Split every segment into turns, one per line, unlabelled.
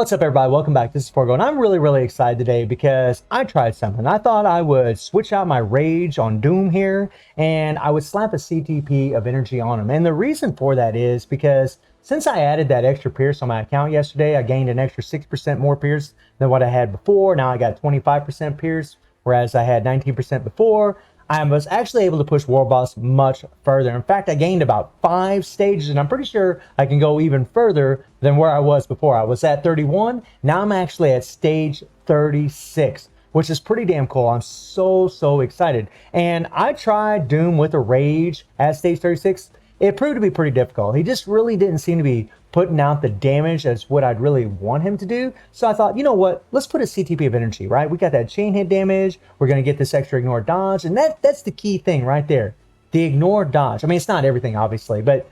What's up, everybody? Welcome back. This is Forgo, and I'm really excited today because I tried something. I thought I would switch out my rage on Doom here, and I would slap a CTP of energy on him. And the reason for that is because since I added that extra pierce on my account yesterday, I gained an extra 6% more pierce than what I had before. Now I got 25% pierce, whereas I had 19% before. I was actually able to push War Boss much further. In fact, I gained about 5 stages, and I'm pretty sure I can go even further than where I was before. I was at 31. Now I'm actually at stage 36, which is pretty damn cool. I'm so excited. And I tried Doom with a Rage at stage 36. It proved to be pretty difficult. He just really didn't seem to be putting out the damage as what I'd really want him to do. So I thought, you know what? Let's put a CTP of energy, right? We got that chain hit damage. We're going to get this extra ignore dodge. And that's the key thing right there. The ignore dodge. I mean, it's not everything, obviously, but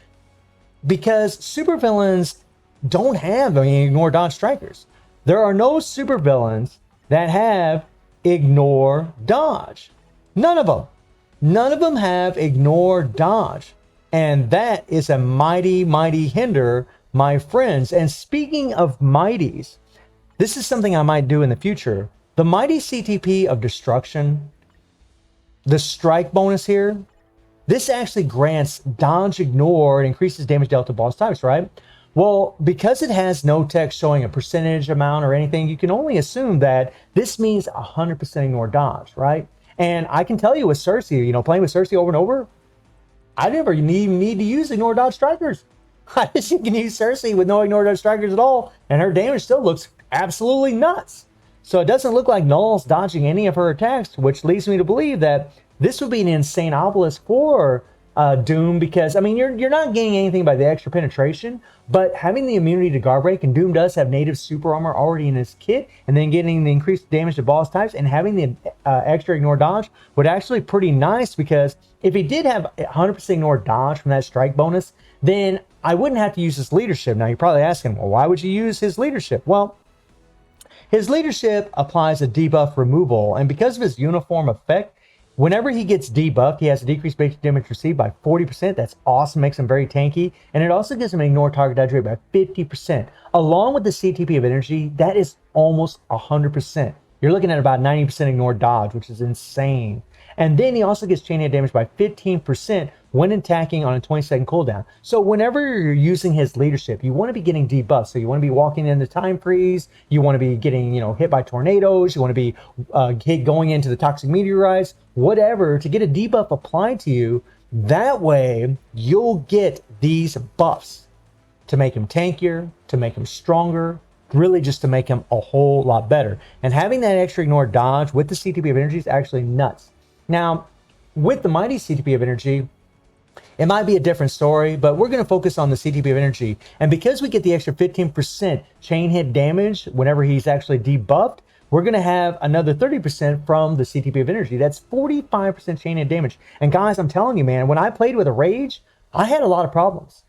because supervillains don't have any ignore dodge strikers. There are no supervillains that have ignore dodge. None of them. None of them have ignore dodge. And that is a mighty hinder, my friends. And speaking of mighties, this is something I might do in the future. The mighty CTP of destruction, the strike bonus here, this actually grants dodge ignore and increases damage dealt to boss types, right? Well, because it has no text showing a percentage amount or anything, you can only assume that this means 100% ignore dodge, right? And I can tell you with Cersei, playing with Cersei over and over, I never need to use ignore dodge strikers. I just can use Cersei with no ignore dodge strikers at all, and her damage still looks absolutely nuts. So it doesn't look like Null's dodging any of her attacks, which leads me to believe that this would be an insane obelisk for Doom, because I mean you're not gaining anything by the extra penetration, but having the immunity to guard break, and Doom does have native super armor already in his kit, and then getting the increased damage to boss types and having the extra ignore dodge would actually be pretty nice, because if he did have 100% ignore dodge from that strike bonus, then I wouldn't have to use his leadership. Now you're probably asking, well, why would you use his leadership? Well, his leadership applies a debuff removal, and because of his uniform effect, whenever he gets debuffed, he has a decreased base damage received by 40%. That's awesome, makes him very tanky. And it also gives him an ignore target dodge rate by 50%. Along with the CTP of energy, that is almost 100%. You're looking at about 90% ignore dodge, which is insane. And then he also gets chain hit damage by 15% when attacking on a 20-second cooldown. So whenever you're using his leadership, you want to be getting debuffed. So you want to be walking into time freeze. You want to be getting, hit by tornadoes. You want to be hit going into the toxic meteorites, whatever, to get a debuff applied to you. That way, you'll get these buffs to make him tankier, to make him stronger, really just to make him a whole lot better. And having that extra ignore dodge with the CTP of energy is actually nuts. Now, with the mighty CTP of energy, it might be a different story, but we're going to focus on the CTP of energy. And because we get the extra 15% chain hit damage whenever he's actually debuffed, we're going to have another 30% from the CTP of energy. That's 45% chain hit damage. And guys, I'm telling you, man, when I played with a Rage, I had a lot of problems.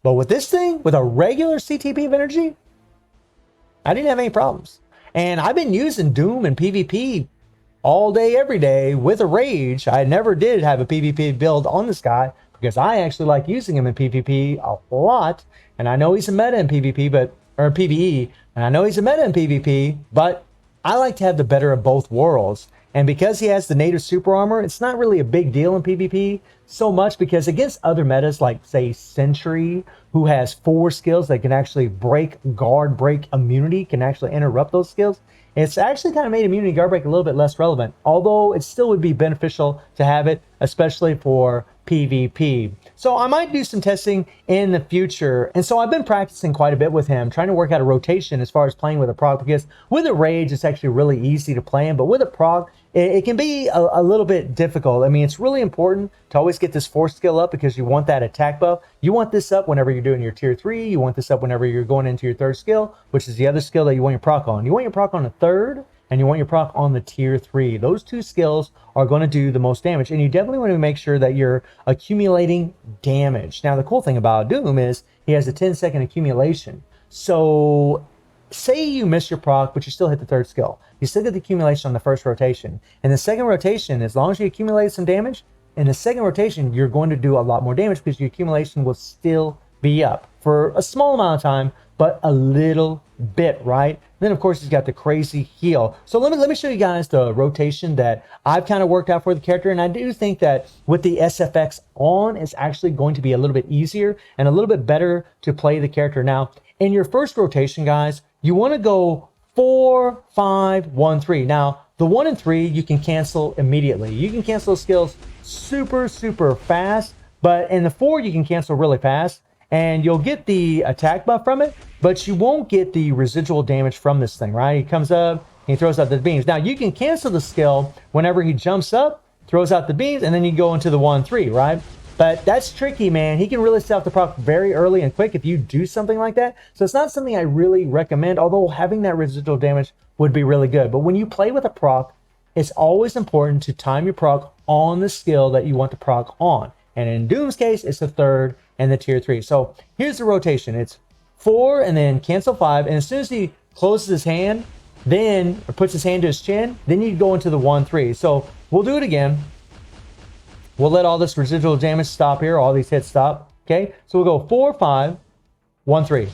But with this thing, with a regular CTP of energy, I didn't have any problems. And I've been using Doom and PvP all day, every day with a Rage. I never did have a PvP build on this guy because I actually like using him in PvP a lot. And I know he's a meta in PvP, or PvE, and I know he's a meta in PvP, but I like to have the better of both worlds. And because he has the native super armor, it's not really a big deal in PvP so much, because against other metas like, say, Sentry, who has 4 skills that can actually break guard break immunity, can actually interrupt those skills, it's actually kind of made immunity guard break a little bit less relevant, although it still would be beneficial to have it, especially for PvP. So I might do some testing in the future. And so I've been practicing quite a bit with him, trying to work out a rotation as far as playing with a proc, because with a Rage, it's actually really easy to play him, but with a proc, it can be a little bit difficult. I mean, it's really important to always get this force skill up, because you want that attack buff. You want this up whenever you're doing your tier 3. You want this up whenever you're going into your 3rd skill, which is the other skill that you want your proc on. You want your proc on the 3rd, and you want your proc on the tier 3. Those 2 skills are going to do the most damage, and you definitely want to make sure that you're accumulating damage. Now, the cool thing about Doom is he has a 10-second accumulation. So say you miss your proc, but you still hit the 3rd skill. You still get the accumulation on the 1st rotation. In the 2nd rotation, as long as you accumulate some damage, in the 2nd rotation, you're going to do a lot more damage, because your accumulation will still be up for a small amount of time, but a little bit, right? Then of course he's got the crazy heal. So let me show you guys the rotation that I've kind of worked out for the character, and I do think that with the SFX on, it's actually going to be a little bit easier and a little bit better to play the character. Now, in your first rotation, guys, you want to go 4, 5, 1, 3. Now, the 1 and 3 you can cancel immediately. You can cancel skills super fast, but in the 4 you can cancel really fast, and you'll get the attack buff from it, but you won't get the residual damage from this thing, right? He comes up, he throws out the beams. Now, you can cancel the skill whenever he jumps up, throws out the beams, and then you go into the 1-3, right? But that's tricky, man. He can really set off the proc very early and quick if you do something like that. So it's not something I really recommend, although having that residual damage would be really good. But when you play with a proc, it's always important to time your proc on the skill that you want to proc on. And in Doom's case, it's the 3rd and the tier 3. So here's the rotation. It's 4 and then cancel 5. And as soon as he closes his hand, then or puts his hand to his chin, then you go into the 1-3. So we'll do it again. We'll let all this residual damage stop here. All these hits stop. Okay. So we'll go 4, 5, 1, 3.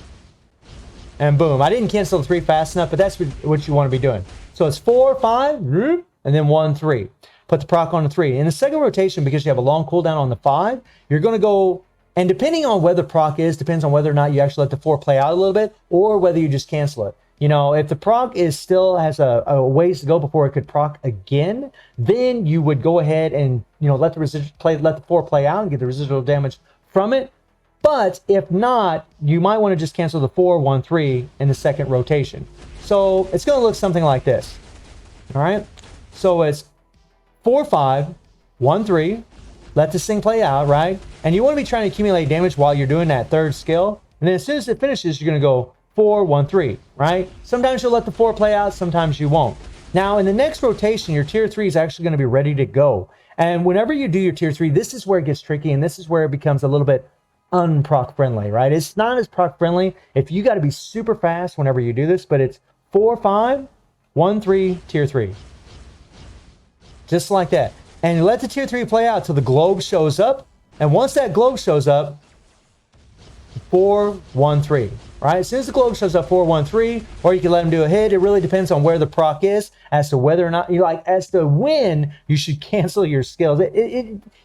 And boom. I didn't cancel the 3 fast enough, but that's what you want to be doing. So it's 4, 5, and then 1, 3. Put the proc on the 3. In the second rotation, because you have a long cooldown on the 5, you're going to go, and depending on where the proc is, depends on whether or not you actually let the 4 play out a little bit, or whether you just cancel it. You know, if the proc is still has a ways to go before it could proc again, then you would go ahead and, you know, let the 4 play out and get the residual damage from it. But if not, you might want to just cancel the 4, 1, 3 in the second rotation. So it's going to look something like this. All right. So it's 4, 5, 1, 3. Let this thing play out, right? And you want to be trying to accumulate damage while you're doing that 3rd skill. And then as soon as it finishes, you're going to go 4, 1, 3, right? Sometimes you'll let the 4 play out, sometimes you won't. Now, in the next rotation, your tier 3 is actually going to be ready to go. And whenever you do your tier 3, this is where it gets tricky, and this is where it becomes a little bit unproc friendly, right? It's not as proc friendly if you got to be super fast whenever you do this, but it's 4, 5, 1, 3, tier 3. Just like that. And you let the tier 3 play out till the globe shows up. And once that globe shows up, 4, 1, 3. Right? As soon as the globe shows up, 4, 1, 3, or you can let him do a hit. It really depends on where the proc is as to whether or not you like, as to when you should cancel your skills.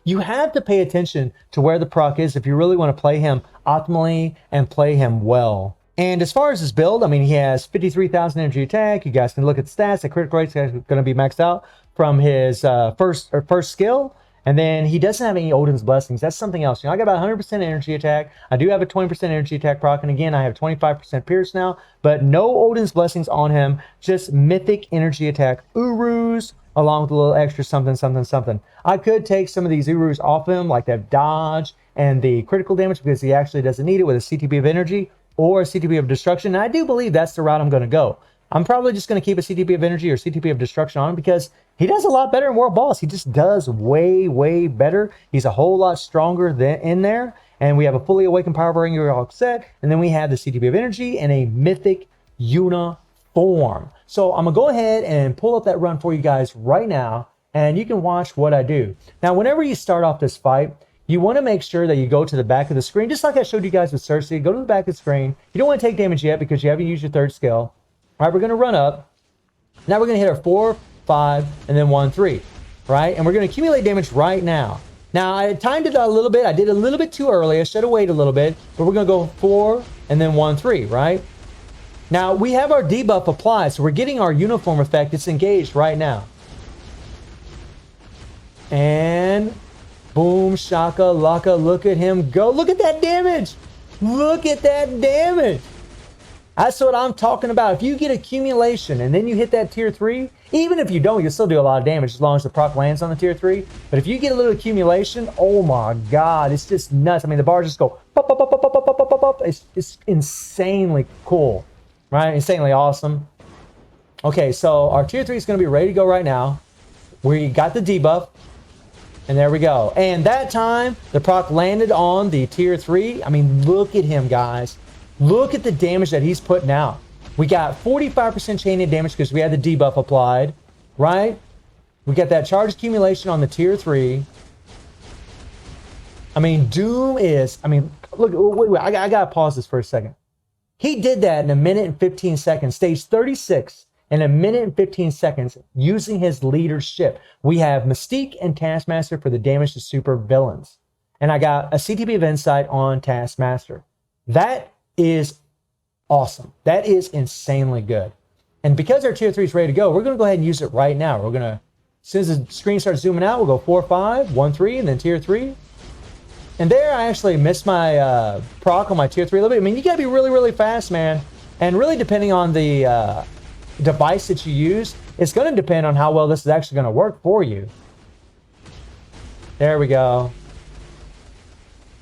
You have to pay attention to where the proc is if you really want to play him optimally and play him well. And as far as his build, I mean, he has 53,000 energy attack. You guys can look at the stats. The critical rate's going to be maxed out from his first skill. And then he doesn't have any Odin's Blessings. That's something else. You know, I got about 100% energy attack. I do have a 20% energy attack proc. And again, I have 25% Pierce now. But no Odin's Blessings on him. Just mythic energy attack Urus, along with a little extra something. I could take some of these Urus off him, like that dodge and the critical damage, because he actually doesn't need it with a CTB of energy or a CTB of destruction. And I do believe that's the route I'm going to go. I'm probably just going to keep a CTB of energy or CTB of destruction on him because he does a lot better in World Boss. He just does way better. He's a whole lot stronger than in there. And we have a fully awakened power bringer all set. And then we have the CTB of energy and a mythic uniform. So I'm going to go ahead and pull up that run for you guys right now. And you can watch what I do. Now, whenever you start off this fight, you want to make sure that you go to the back of the screen. Just like I showed you guys with Cersei, go to the back of the screen. You don't want to take damage yet because you haven't used your 3rd skill. All right, we're going to run up. Now we're going to hit our 4, 5, and then 1, 3, right? And we're going to accumulate damage right now. Now, I timed it a little bit. I did a little bit too early. I should have waited a little bit. But we're going to go 4 and then 1, 3, right? Now, we have our debuff applied, so we're getting our uniform effect. It's engaged right now. And boom, shaka, laka, look at him go. Look at that damage. Look at that damage. That's what I'm talking about. If you get accumulation and then you hit that tier 3, even if you don't, you'll still do a lot of damage as long as the proc lands on the tier 3. But if you get a little accumulation, oh my God, it's just nuts. I mean, the bars just go pop, pop, pop, pop, pop, pop, pop, pop, pop. It's insanely cool, right? Insanely awesome. Okay, so our tier 3 is going to be ready to go right now. We got the debuff. And there we go. And that time, the proc landed on the tier 3. I mean, look at him, guys. Look at the damage that he's putting out. We got 45% chain damage because we had the debuff applied, right? We got that charge accumulation on the tier 3. I mean, Doom is, I mean, look, wait, I got to pause this for a second. He did that in 1 minute and 15 seconds, stage 36 in 1 minute and 15 seconds using his leadership. We have Mystique and Taskmaster for the damage to super villains. And I got a CTP of Insight on Taskmaster. That is awesome. That is insanely good. And because our tier 3 is ready to go, we're going to go ahead and use it right now. We're going to, as soon as the screen starts zooming out, we'll go 4, 5, 1, 3, and then tier 3. And there I actually missed my proc on my tier 3 a little bit. I mean, you got to be really, really fast, man. And really depending on the device that you use, it's going to depend on how well this is actually going to work for you. There we go.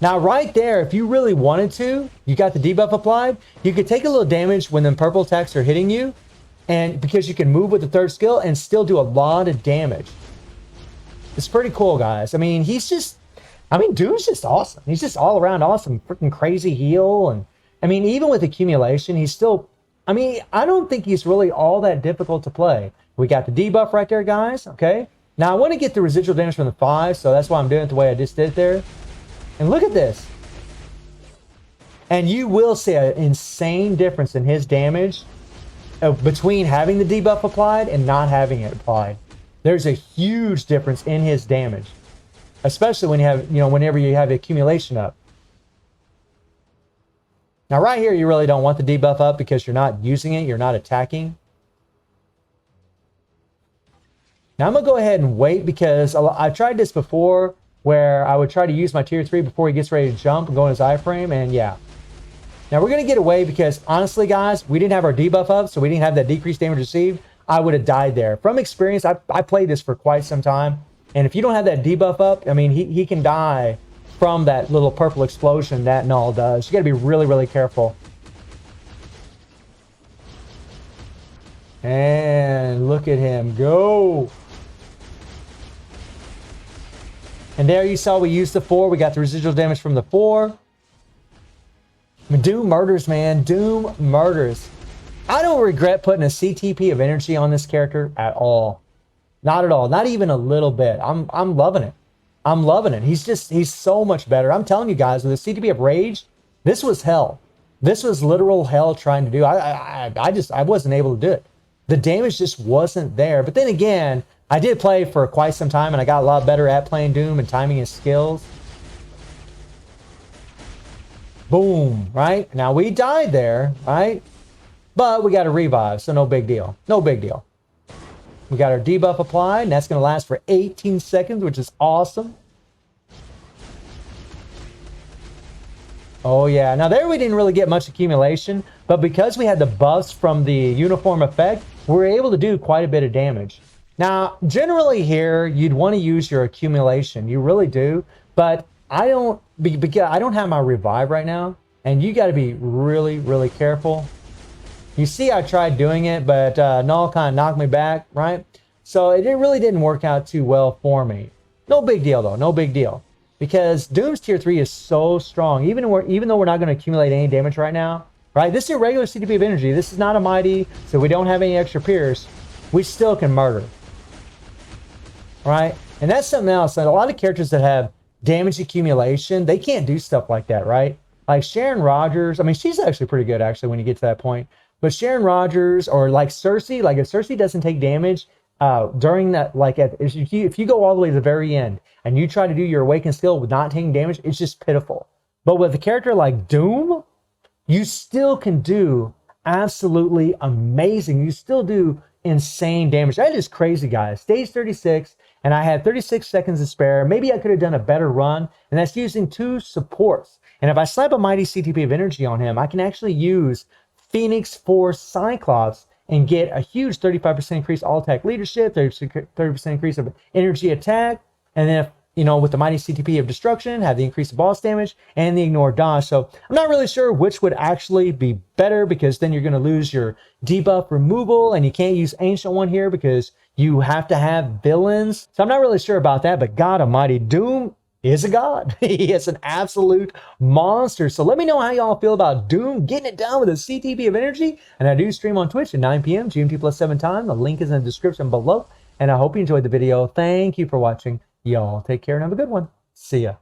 Now, right there, if you really wanted to, you got the debuff applied, you could take a little damage when the purple attacks are hitting you, and because you can move with the third skill and still do a lot of damage. It's pretty cool, guys. I mean, Doom's just awesome. He's just all around awesome. Freaking crazy heal. And I mean, even with accumulation, he's still, I mean, I don't think he's really all that difficult to play. We got the debuff right there, guys. Okay. Now, I want to get the residual damage from the 5, so that's why I'm doing it the way I just did there. And look at this. And you will see an insane difference in his damage between having the debuff applied and not having it applied. There's a huge difference in his damage, especially when you have, whenever you have accumulation up. Now, right here, you really don't want the debuff up because you're not using it, you're not attacking. Now, I'm going to go ahead and wait because I tried this before where I would try to use my tier 3 before he gets ready to jump and go in his iframe, and yeah. Now, we're going to get away because, honestly, guys, we didn't have our debuff up, so we didn't have that decreased damage received. I would have died there. From experience, I played this for quite some time, and if you don't have that debuff up, I mean, he can die from that little purple explosion that Null does. You got to be really, really careful. And look at him go. And there you saw we used the 4. We got the residual damage from the 4. Doom murders, man. Doom murders. I don't regret putting a CTP of energy on this character at all. Not at all. Not even a little bit. I'm loving it. I'm loving it. He's so much better. I'm telling you guys, with the CTP of Rage, this was hell. This was literal hell trying to do. I wasn't able to do it. The damage just wasn't there. But then again, I did play for quite some time, and I got a lot better at playing Doom and timing his skills. Boom, right? Now, we died there, right? But we got a revive, so no big deal. No big deal. We got our debuff applied, and that's going to last for 18 seconds, which is awesome. Oh, yeah. Now, there we didn't really get much accumulation, but because we had the buffs from the uniform effect, we were able to do quite a bit of damage. Now, generally here, you'd want to use your accumulation. You really do. But I don't have my revive right now. And you got to be really, really careful. You see, I tried doing it, but Null kind of knocked me back, right? So it really didn't work out too well for me. No big deal, though. No big deal. Because Doom's tier 3 is so strong. Even though we're not going to accumulate any damage right now, right? This is a regular CTP of energy. This is not a mighty, so we don't have any extra pierce. We still can murder. Right? And that's something else. And a lot of characters that have damage accumulation, they can't do stuff like that, right? Like Sharon Rogers, I mean, she's actually pretty good, actually, when you get to that point. But Sharon Rogers, or like Cersei, like if Cersei doesn't take damage during that, like if you go all the way to the very end and you try to do your awakened skill with not taking damage, it's just pitiful. But with a character like Doom, you still can do absolutely amazing. You still do insane damage. That is crazy, guys. Stage 36, and I had 36 seconds to spare. Maybe I could have done a better run, and that's using 2 supports. And if I slap a mighty CTP of energy on him, I can actually use Phoenix for Cyclops and get a huge 35% increase all attack leadership, 30% increase of energy attack, and then with the mighty CTP of destruction, have the increase of boss damage and the ignore dodge. So I'm not really sure which would actually be better, because then you're going to lose your debuff removal, and you can't use Ancient One here because you have to have villains. So I'm not really sure about that, but God Almighty, Doom is a god. He is an absolute monster. So let me know how y'all feel about Doom getting it done with a CTP of energy. And I do stream on Twitch at 9 p.m. GMT plus 7 time. The link is in the description below. And I hope you enjoyed the video. Thank you for watching. Y'all take care and have a good one. See ya.